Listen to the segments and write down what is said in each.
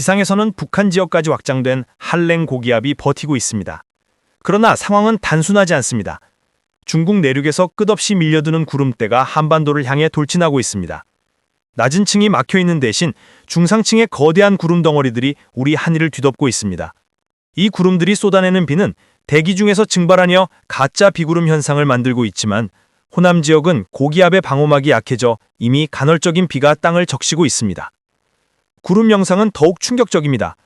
지상에서는 북한 지역까지 확장된 한랭 고기압이 버티고 있습니다. 그러나 상황은 단순하지 않습니다. 중국 내륙에서 끝없이 밀려드는 구름대가 한반도를 향해 돌진하고 있습니다. 낮은 층이 막혀있는 대신 중상층의 거대한 구름 덩어리들이 우리 하늘을 뒤덮고 있습니다. 이 구름들이 쏟아내는 비는 대기 중에서 증발하여 가짜 비구름 현상을 만들고 있지만 호남 지역은 고기압의 방호막이 약해져 이미 간헐적인 비가 땅을 적시고 있습니다. 구름 영상은 더욱 충격적입니다.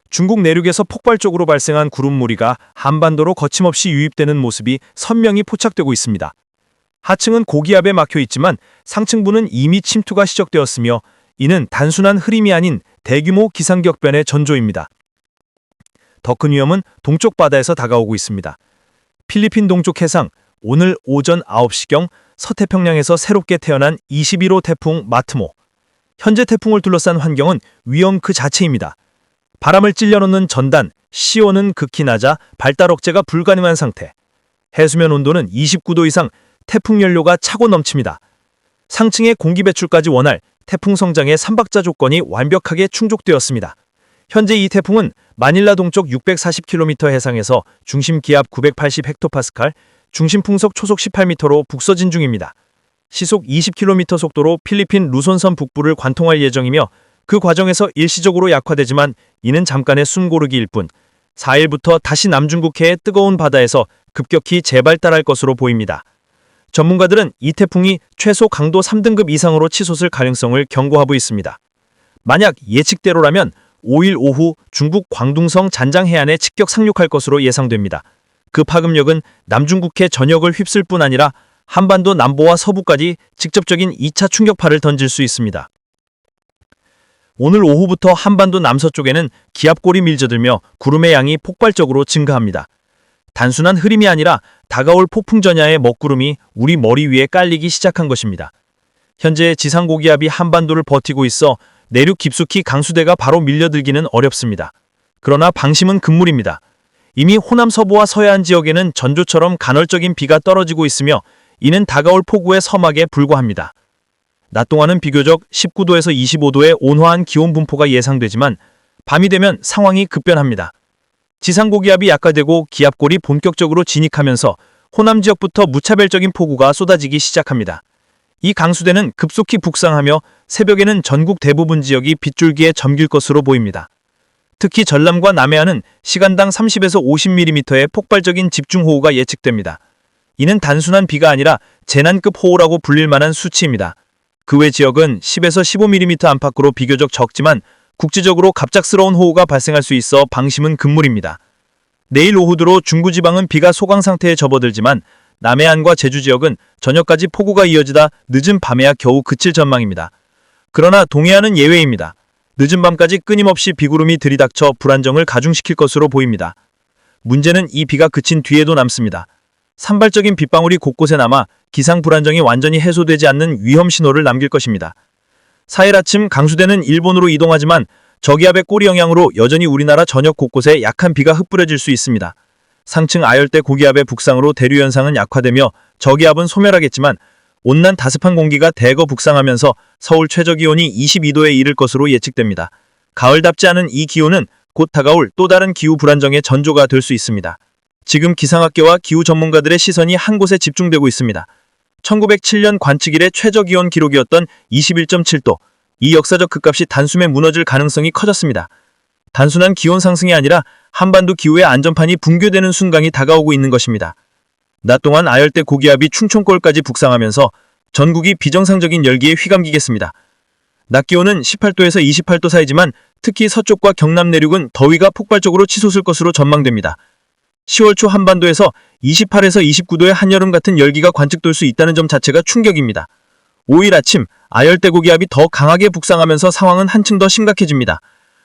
중국 내륙에서 폭발적으로 발생한 구름무리가 한반도로 거침없이 유입되는 모습이 선명히 포착되고 있습니다. 하층은 고기압에 막혀 있지만 상층부는 이미 침투가 시작되었으며 이는 단순한 흐림이 아닌 대규모 기상격변의 전조입니다. 더 큰 위험은 동쪽 바다에서 다가오고 있습니다. 필리핀 동쪽 해상, 오늘 오전 9시경 서태평양에서 새롭게 태어난 21호 태풍 마트모. 현재 태풍을 둘러싼 환경은 위험 그 자체입니다. 바람을 찔려놓는 전단, 시온은 극히 낮아 발달 억제가 불가능한 상태. 해수면 온도는 29도 이상, 태풍 연료가 차고 넘칩니다. 상층의 공기 배출까지 원활, 태풍 성장의 3박자 조건이 완벽하게 충족되었습니다. 현재 이 태풍은 마닐라 동쪽 640km 해상에서 중심 기압 980헥토파스칼, 중심 풍속 초속 18m로 북서진 중입니다. 시속 20km 속도로 필리핀 루손섬 북부를 관통할 예정이며 그 과정에서 일시적으로 약화되지만 이는 잠깐의 숨고르기일 뿐 4일부터 다시 남중국해의 뜨거운 바다에서 급격히 재발달할 것으로 보입니다. 전문가들은 이 태풍이 최소 강도 3등급 이상으로 치솟을 가능성을 경고하고 있습니다. 만약 예측대로라면 5일 오후 중국 광둥성 잔장 해안에 직격 상륙할 것으로 예상됩니다. 그 파급력은 남중국해 전역을 휩쓸 뿐 아니라 한반도 남부와 서부까지 직접적인 2차 충격파를 던질 수 있습니다. 오늘 오후부터 한반도 남서쪽에는 기압골이 밀저들며 구름의 양이 폭발적으로 증가합니다. 단순한 흐림이 아니라 다가올 폭풍 전야의 먹구름이 우리 머리 위에 깔리기 시작한 것입니다. 현재 지상고기압이 한반도를 버티고 있어 내륙 깊숙이 강수대가 바로 밀려들기는 어렵습니다. 그러나 방심은 금물입니다. 이미 호남 서부와 서해안 지역에는 전조처럼 간헐적인 비가 떨어지고 있으며 이는 다가올 폭우의 서막에 불과합니다. 낮 동안은 비교적 19도에서 25도의 온화한 기온 분포가 예상되지만 밤이 되면 상황이 급변합니다. 지상고기압이 약화되고 기압골이 본격적으로 진입하면서 호남 지역부터 무차별적인 폭우가 쏟아지기 시작합니다. 이 강수대는 급속히 북상하며 새벽에는 전국 대부분 지역이 빗줄기에 잠길 것으로 보입니다. 특히 전남과 남해안은 시간당 30에서 50mm의 폭발적인 집중호우가 예측됩니다. 이는 단순한 비가 아니라 재난급 호우라고 불릴 만한 수치입니다. 그 외 지역은 10에서 15mm 안팎으로 비교적 적지만 국지적으로 갑작스러운 호우가 발생할 수 있어 방심은 금물입니다. 내일 오후 들어 중부지방은 비가 소강 상태에 접어들지만 남해안과 제주 지역은 저녁까지 폭우가 이어지다 늦은 밤에야 겨우 그칠 전망입니다. 그러나 동해안은 예외입니다. 늦은 밤까지 끊임없이 비구름이 들이닥쳐 불안정을 가중시킬 것으로 보입니다. 문제는 이 비가 그친 뒤에도 남습니다. 산발적인 빗방울이 곳곳에 남아 기상 불안정이 완전히 해소되지 않는 위험 신호를 남길 것입니다. 4일 아침 강수대는 일본으로 이동하지만 저기압의 꼬리 영향으로 여전히 우리나라 전역 곳곳에 약한 비가 흩뿌려질 수 있습니다. 상층 아열대 고기압의 북상으로 대류 현상은 약화되며 저기압은 소멸하겠지만 온난 다습한 공기가 대거 북상하면서 서울 최저기온이 22도에 이를 것으로 예측됩니다. 가을답지 않은 이 기온은 곧 다가올 또 다른 기후 불안정의 전조가 될 수 있습니다. 지금 기상학계와 기후 전문가들의 시선이 한 곳에 집중되고 있습니다. 1907년 관측 이래 최저기온 기록이었던 21.7도. 이 역사적 급값이 단숨에 무너질 가능성이 커졌습니다. 단순한 기온 상승이 아니라 한반도 기후의 안전판이 붕괴되는 순간이 다가오고 있는 것입니다. 낮 동안 아열대 고기압이 충청권까지 북상하면서 전국이 비정상적인 열기에 휘감기겠습니다. 낮 기온은 18도에서 28도 사이지만 특히 서쪽과 경남 내륙은 더위가 폭발적으로 치솟을 것으로 전망됩니다. 10월 초 한반도에서 28에서 29도의 한여름 같은 열기가 관측될 수 있다는 점 자체가 충격입니다. 5일 아침 아열대 고기압이 더 강하게 북상하면서 상황은 한층 더 심각해집니다.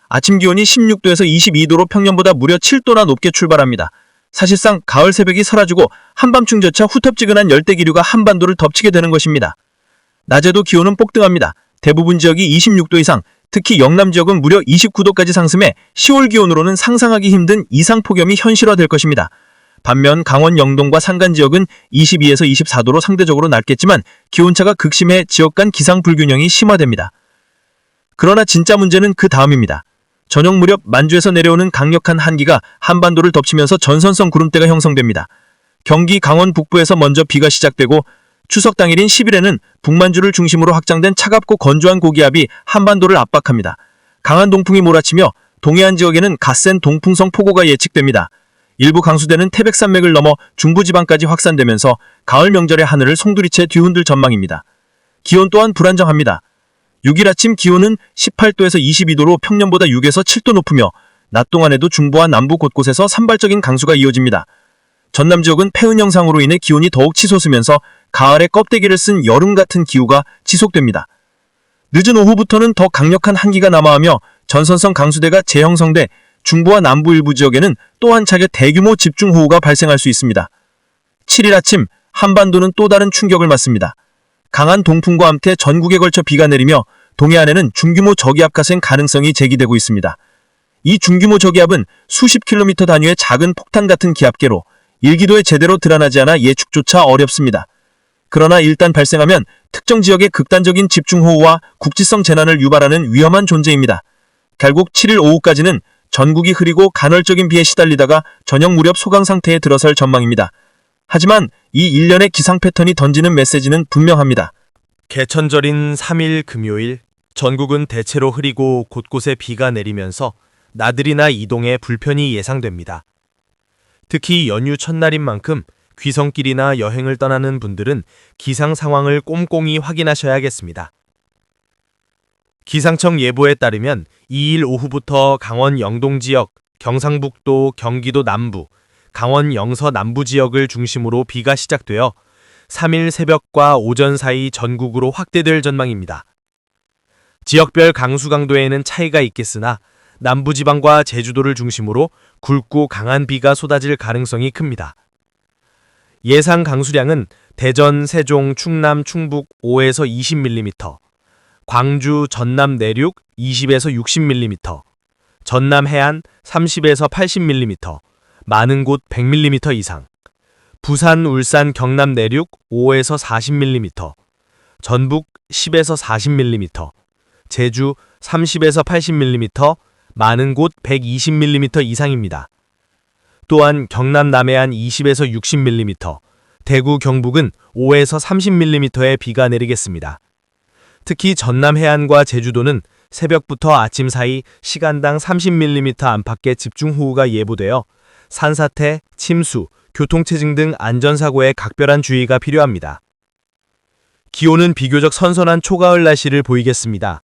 아침 기온이 16도에서 22도로 평년보다 무려 7도나 높게 출발합니다. 사실상 가을 새벽이 사라지고 한밤중조차 후텁지근한 열대기류가 한반도를 덮치게 되는 것입니다. 낮에도 기온은 폭등합니다. 대부분 지역이 26도 이상, 특히 영남 지역은 무려 29도까지 상승해 10월 기온으로는 상상하기 힘든 이상폭염이 현실화될 것입니다. 반면 강원 영동과 산간 지역은 22에서 24도로 상대적으로 낮겠지만 기온차가 극심해 지역 간 기상 불균형이 심화됩니다. 그러나 진짜 문제는 그 다음입니다. 저녁 무렵 만주에서 내려오는 강력한 한기가 한반도를 덮치면서 전선성 구름대가 형성됩니다. 경기 강원 북부에서 먼저 비가 시작되고 추석 당일인 10일에는 북만주를 중심으로 확장된 차갑고 건조한 고기압이 한반도를 압박합니다. 강한 동풍이 몰아치며 동해안 지역에는 갓센 동풍성 폭우가 예측됩니다. 일부 강수대는 태백산맥을 넘어 중부지방까지 확산되면서 가을 명절의 하늘을 송두리째 뒤흔들 전망입니다. 기온 또한 불안정합니다. 6일 아침 기온은 18도에서 22도로 평년보다 6에서 7도 높으며 낮 동안에도 중부와 남부 곳곳에서 산발적인 강수가 이어집니다. 전남 지역은 폐은 현상으로 인해 기온이 더욱 치솟으면서 가을의 껍데기를 쓴 여름 같은 기후가 지속됩니다. 늦은 오후부터는 더 강력한 한기가 남하하며 전선성 강수대가 재형성돼 중부와 남부 일부 지역에는 또 한 차례 대규모 집중호우가 발생할 수 있습니다. 7일 아침 한반도는 또 다른 충격을 맞습니다. 강한 동풍과 함께 전국에 걸쳐 비가 내리며 동해안에는 중규모 저기압 가생 가능성이 제기되고 있습니다. 이 중규모 저기압은 수십 킬로미터 단위의 작은 폭탄 같은 기압계로 일기도에 제대로 드러나지 않아 예측조차 어렵습니다. 그러나 일단 발생하면 특정 지역의 극단적인 집중호우와 국지성 재난을 유발하는 위험한 존재입니다. 결국 7일 오후까지는 전국이 흐리고 간헐적인 비에 시달리다가 저녁 무렵 소강 상태에 들어설 전망입니다. 하지만 이 일련의 기상 패턴이 던지는 메시지는 분명합니다. 개천절인 3일 금요일, 전국은 대체로 흐리고 곳곳에 비가 내리면서 나들이나 이동에 불편이 예상됩니다. 특히 연휴 첫날인 만큼 귀성길이나 여행을 떠나는 분들은 기상 상황을 꼼꼼히 확인하셔야겠습니다. 기상청 예보에 따르면 2일 오후부터 강원 영동 지역, 경상북도, 경기도 남부, 강원 영서 남부 지역을 중심으로 비가 시작되어 3일 새벽과 오전 사이 전국으로 확대될 전망입니다. 지역별 강수 강도에는 차이가 있겠으나 남부지방과 제주도를 중심으로 굵고 강한 비가 쏟아질 가능성이 큽니다. 예상 강수량은 대전, 세종, 충남, 충북 5에서 20mm, 광주, 전남 내륙 20에서 60mm, 전남 해안 30에서 80mm, 많은 곳 100mm 이상, 부산, 울산, 경남 내륙 5에서 40mm, 전북 10에서 40mm, 제주 30에서 80mm, 많은 곳 120mm 이상입니다. 또한 경남 남해안 20에서 60mm, 대구 경북은 5에서 30mm의 비가 내리겠습니다. 특히 전남 해안과 제주도는 새벽부터 아침 사이 시간당 30mm 안팎의 집중호우가 예보되어 산사태, 침수, 교통체증 등 안전사고에 각별한 주의가 필요합니다. 기온은 비교적 선선한 초가을 날씨를 보이겠습니다.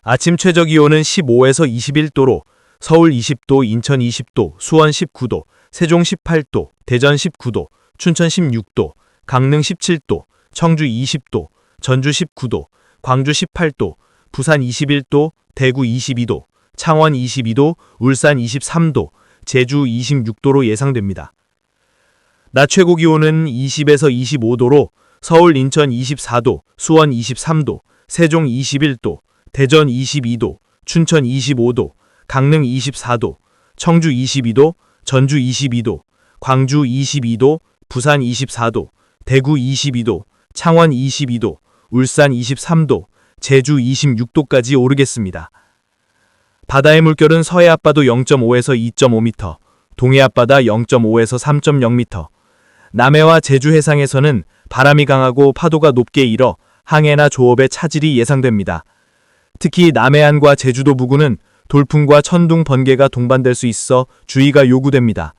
아침 최저기온은 15에서 21도로 서울 20도, 인천 20도, 수원 19도, 세종 18도, 대전 19도, 춘천 16도, 강릉 17도, 청주 20도, 전주 19도, 광주 18도, 부산 21도, 대구 22도, 창원 22도, 울산 23도, 제주 26도로 예상됩니다. 낮 최고 기온은 20에서 25도로 서울, 인천 24도, 수원 23도, 세종 21도, 대전 22도, 춘천 25도, 강릉 24도, 청주 22도, 전주 22도, 광주 22도, 부산 24도, 대구 22도, 창원 22도, 울산 23도, 제주 26도까지 오르겠습니다. 바다의 물결은 서해 앞바다 0.5에서 2.5m, 동해 앞바다 0.5에서 3.0m, 남해와 제주 해상에서는 바람이 강하고 파도가 높게 일어 항해나 조업에 차질이 예상됩니다. 특히 남해안과 제주도 부근은 돌풍과 천둥, 번개가 동반될 수 있어 주의가 요구됩니다.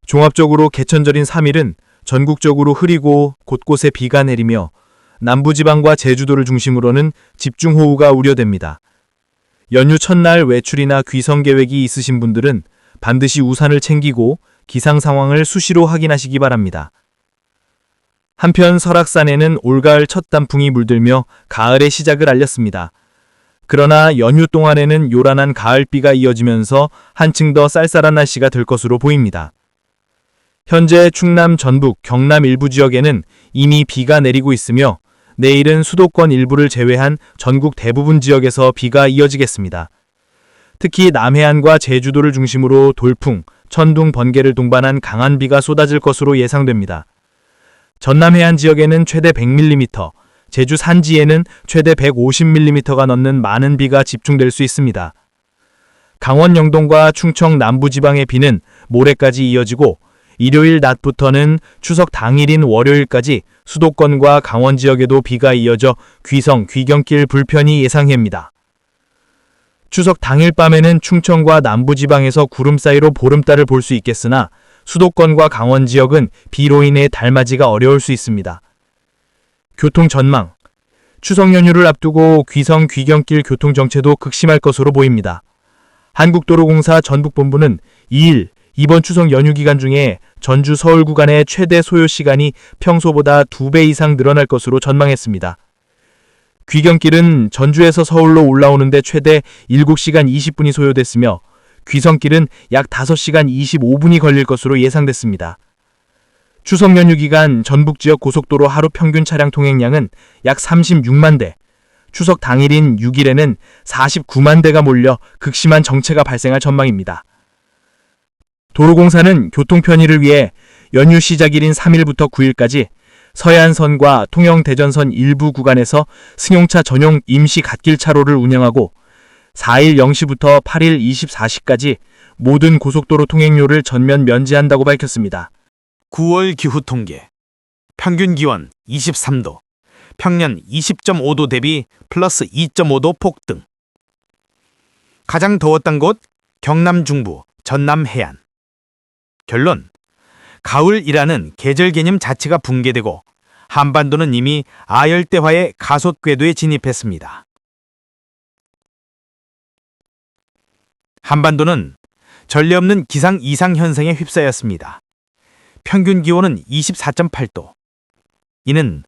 종합적으로 개천절인 3일은 전국적으로 흐리고 곳곳에 비가 내리며 남부지방과 제주도를 중심으로는 집중호우가 우려됩니다. 연휴 첫날 외출이나 귀성 계획이 있으신 분들은 반드시 우산을 챙기고 기상 상황을 수시로 확인하시기 바랍니다. 한편 설악산에는 올가을 첫 단풍이 물들며 가을의 시작을 알렸습니다. 그러나 연휴 동안에는 요란한 가을비가 이어지면서 한층 더 쌀쌀한 날씨가 될 것으로 보입니다. 현재 충남, 전북, 경남 일부 지역에는 이미 비가 내리고 있으며 내일은 수도권 일부를 제외한 전국 대부분 지역에서 비가 이어지겠습니다. 특히 남해안과 제주도를 중심으로 돌풍, 천둥, 번개를 동반한 강한 비가 쏟아질 것으로 예상됩니다. 전남 해안 지역에는 최대 100mm, 제주 산지에는 최대 150mm가 넘는 많은 비가 집중될 수 있습니다. 강원 영동과 충청 남부지방의 비는 모레까지 이어지고 일요일 낮부터는 추석 당일인 월요일까지 수도권과 강원 지역에도 비가 이어져 귀성, 귀경길 불편이 예상됩니다. 추석 당일 밤에는 충청과 남부지방에서 구름 사이로 보름달을 볼 수 있겠으나 수도권과 강원 지역은 비로 인해 달맞이가 어려울 수 있습니다. 교통 전망. 추석 연휴를 앞두고 귀성, 귀경길 교통 정체도 극심할 것으로 보입니다. 한국도로공사 전북본부는 2일 이번 추석 연휴 기간 중에 전주 서울 구간의 최대 소요 시간이 평소보다 2배 이상 늘어날 것으로 전망했습니다. 귀경길은 전주에서 서울로 올라오는데 최대 7시간 20분이 소요됐으며 귀성길은 약 5시간 25분이 걸릴 것으로 예상됐습니다. 추석 연휴 기간 전북 지역 고속도로 하루 평균 차량 통행량은 약 36만 대, 추석 당일인 6일에는 49만 대가 몰려 극심한 정체가 발생할 전망입니다. 도로공사는 교통 편의를 위해 연휴 시작일인 3일부터 9일까지 서해안선과 통영-대전선 일부 구간에서 승용차 전용 임시 갓길 차로를 운영하고 4일 0시부터 8일 24시까지 모든 고속도로 통행료를 전면 면제한다고 밝혔습니다. 9월 기후 통계. 평균 기온 23도, 평년 20.5도 대비 플러스 2.5도 폭등. 가장 더웠던 곳 경남 중부, 전남 해안. 결론. 가을이라는 계절 개념 자체가 붕괴되고 한반도는 이미 아열대화의 가속 궤도에 진입했습니다. 한반도는 전례 없는 기상 이상 현상에 휩싸였습니다. 평균 기온은 24.8도. 이는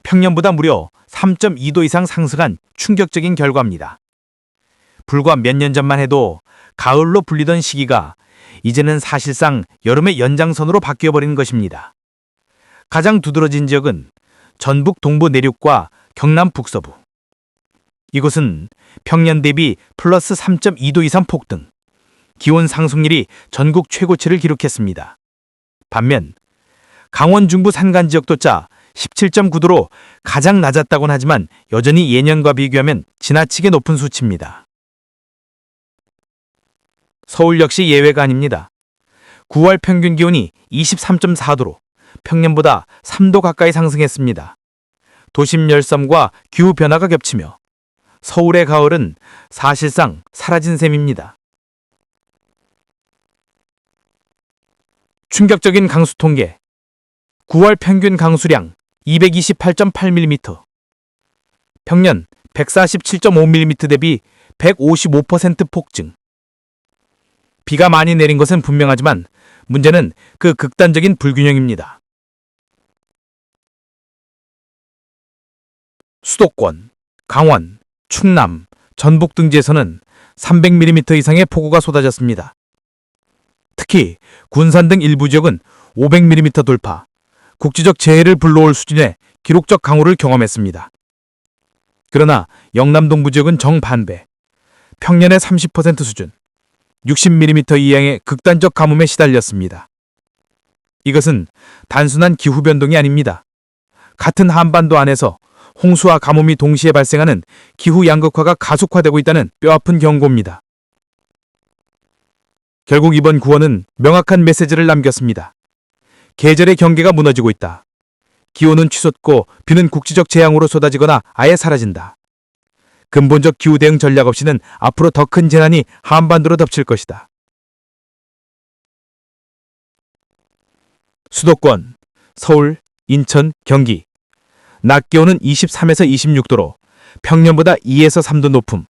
평년보다 무려 3.2도 이상 상승한 충격적인 결과입니다. 불과 몇 년 전만 해도 가을로 불리던 시기가 이제는 사실상 여름의 연장선으로 바뀌어버린 것입니다. 가장 두드러진 지역은 전북 동부 내륙과 경남 북서부. 이곳은 평년 대비 플러스 3.2도 이상 폭등, 기온 상승률이 전국 최고치를 기록했습니다. 반면 강원 중부 산간 지역도짜 17.9도로 가장 낮았다곤 하지만 여전히 예년과 비교하면 지나치게 높은 수치입니다. 서울 역시 예외가 아닙니다. 9월 평균 기온이 23.4도로 평년보다 3도 가까이 상승했습니다. 도심 열섬과 기후 변화가 겹치며 서울의 가을은 사실상 사라진 셈입니다. 충격적인 강수 통계. 9월 평균 강수량 228.8mm, 평년 147.5mm 대비 155% 폭증. 비가 많이 내린 것은 분명하지만 문제는 그 극단적인 불균형입니다. 수도권, 강원, 충남, 전북 등지에서는 300mm 이상의 폭우가 쏟아졌습니다. 특히 군산 등 일부 지역은 500mm 돌파, 국지적 재해를 불러올 수준의 기록적 강우를 경험했습니다. 그러나 영남 동부 지역은 정반대, 평년의 30% 수준, 60mm 이상의 극단적 가뭄에 시달렸습니다. 이것은 단순한 기후 변동이 아닙니다. 같은 한반도 안에서 홍수와 가뭄이 동시에 발생하는 기후 양극화가 가속화되고 있다는 뼈아픈 경고입니다. 결국 이번 구원은 명확한 메시지를 남겼습니다. 계절의 경계가 무너지고 있다. 기온은 치솟고 비는 국지적 재앙으로 쏟아지거나 아예 사라진다. 근본적 기후 대응 전략 없이는 앞으로 더 큰 재난이 한반도로 덮칠 것이다. 수도권, 서울, 인천, 경기. 낮 기온은 23에서 26도로 평년보다 2에서 3도 높음.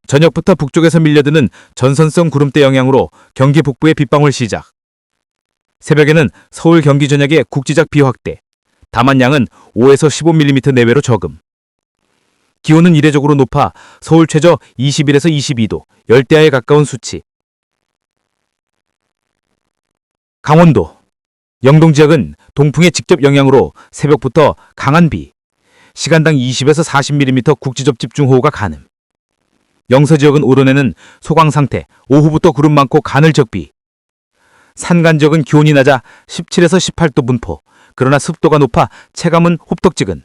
저녁부터 북쪽에서 밀려드는 전선성 구름대 영향으로 경기 북부의 빗방울 시작. 새벽에는 서울 경기 전역에 국지적 비 확대. 다만 양은 5에서 15mm 내외로 저금. 기온은 이례적으로 높아 서울 최저 21에서 22도, 열대야에 가까운 수치. 강원도, 영동 지역은 동풍의 직접 영향으로 새벽부터 강한 비, 시간당 20에서 40mm 국지적 집중호우가 가능. 영서 지역은 오전에는 소강 상태, 오후부터 구름 많고 가늘적 비. 산간 지역은 기온이 낮아 17에서 18도 분포, 그러나 습도가 높아 체감은 호떡지근.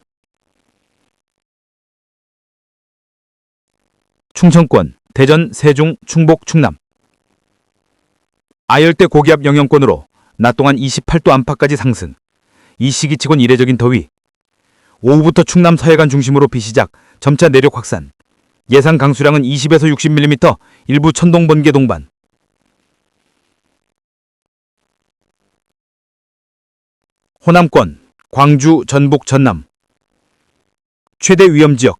충청권, 대전, 세종, 충북, 충남. 아열대 고기압 영향권으로 낮 동안 28도 안팎까지 상승. 이 시기치곤 이례적인 더위. 오후부터 충남 서해안 중심으로 비 시작, 점차 내륙 확산. 예상 강수량은 20에서 60mm, 일부 천둥, 번개, 동반. 호남권, 광주, 전북, 전남. 최대 위험 지역.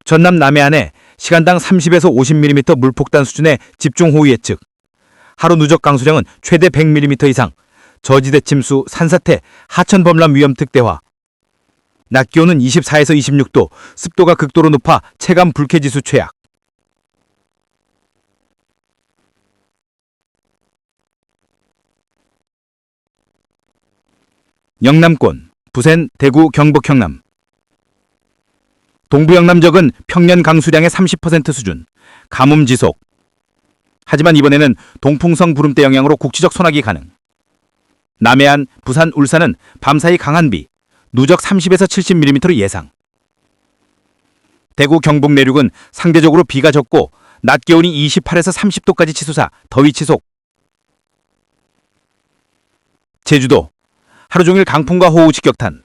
전남 남해안에 시간당 30에서 50mm 물폭탄 수준의 집중호우 예측. 하루 누적 강수량은 최대 100mm 이상. 저지대 침수, 산사태, 하천 범람 위험 특대화. 낮 기온은 24에서 26도, 습도가 극도로 높아 체감 불쾌지수 최악. 영남권, 부산, 대구, 경북, 경남. 동부 영남 지역은 평년 강수량의 30% 수준, 가뭄 지속. 하지만 이번에는 동풍성 구름대 영향으로 국지적 소나기 가능. 남해안, 부산, 울산은 밤사이 강한 비, 누적 30에서 70mm로 예상. 대구, 경북 내륙은 상대적으로 비가 적고 낮 기온이 28에서 30도까지 치솟아 더위 지속. 제주도, 하루 종일 강풍과 호우 직격탄.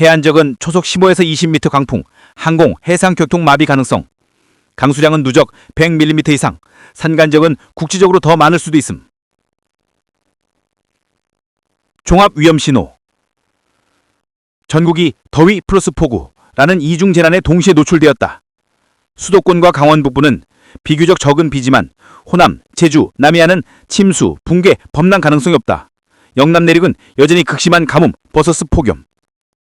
해안 지역은 초속 15에서 20m 강풍, 항공, 해상 교통 마비 가능성. 강수량은 누적 100mm 이상, 산간 지역은 국지적으로 더 많을 수도 있음. 종합 위험 신호. 전국이 더위 플러스 폭우라는 이중 재난에 동시에 노출되었다. 수도권과 강원 북부는 비교적 적은 비지만 호남, 제주, 남해안은 침수, 붕괴, 범람 가능성이 없다. 영남 내륙은 여전히 극심한 가뭄, 버서스 폭염.